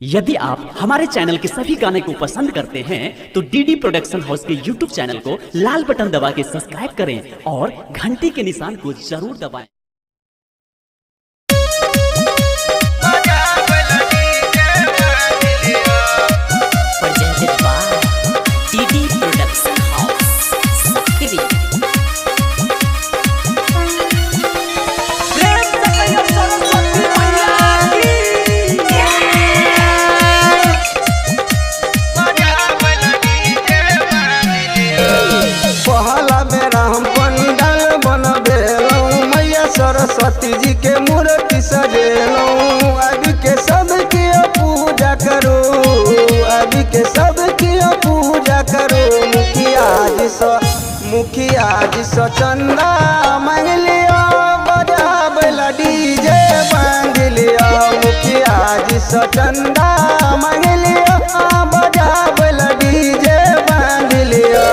यदि आप हमारे चैनल के सभी गाने को पसंद करते हैं तो डीडी प्रोडक्शन हाउस के यूट्यूब चैनल को लाल बटन दबा के सब्सक्राइब करें और घंटी के निशान को जरूर दबाएं। सरस्वती जी के मूर्ति सजेलो अभी के सब की पूजा करो, अभी के सब की पूजा करो। मुखिया जी सो चंदा मांग लियो, बजाबला डीजे बांध लियो। मुखिया जी सो चंदा मांग लियो, बजाबला डीजे बांध लियो।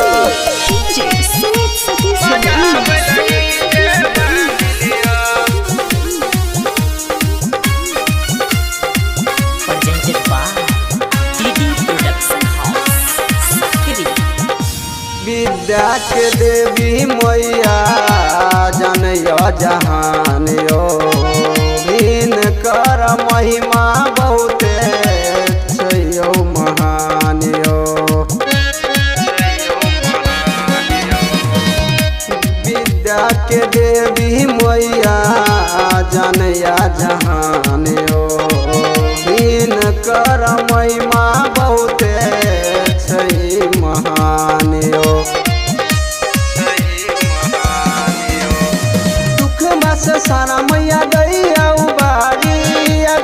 विद्या के देवी मैया जनयो जहान यो, भिन कर महिमा बहुते छयो महान यो। विद्या के देवी मैया जनया जहान यो, भिन कर महिमा बहुते छई महान यो। सारा मैया दैया उबारी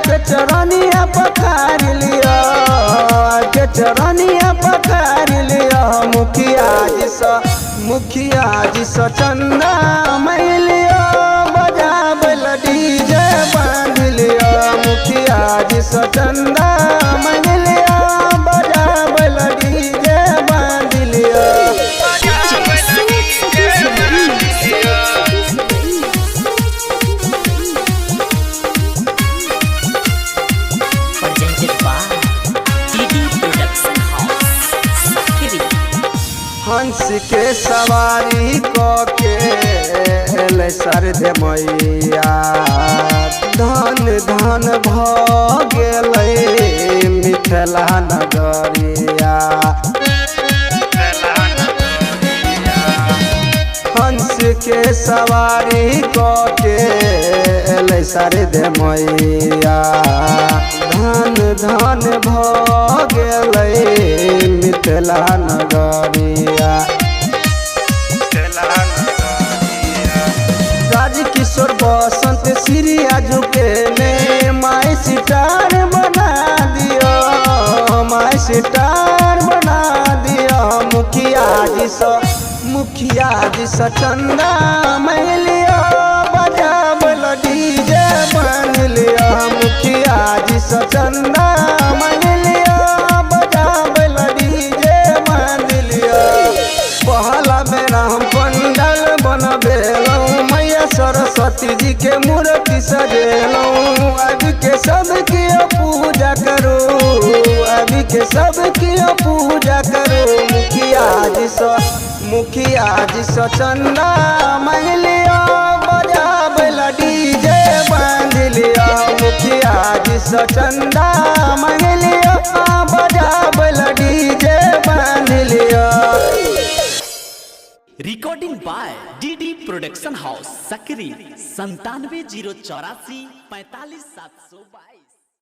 के चरनिया पखार लिया, के चरनिया पखार लिया। मुखिया जी सो चंदा मांग लिया, बजाबला डीजे बांध लिया। मुखिया जी सो चंदा मांग लिया, बजाबला डीजे बांध लिया। हंस के सवारी को के सरदे मैया, धन धन भ गेलै मिथिला नगरिया। हंस के सवारी को के सरदे मैया, धन धन भ गेलै मिथिला नगरिया। राज किशोर बसंत श्री झुके ने माई सितार बना दियो, माई सितार बना दियो। मुखिया जी सो चंदा मांग लियो, बजाबला डीजे बांध लियो। मुखिया जी सो चंदा मांग लियो, बजाबला डीजे बांध लियो। पहला बेरा हम पंडाल बनबेलो, मैया सरस्वती जी के मूर्ति सजेलो। अभी के सब की पूजा करो, अभी के सब की पूजा करो। मुखिया जी सो चंदा मांग लियो, बजाबला डीजे बांध लियो। मुखिया जी सो चंदा मांग लियो, बजाबला डीजे बांध लियो। Recording by DD production house Sakri 97 084 45 722।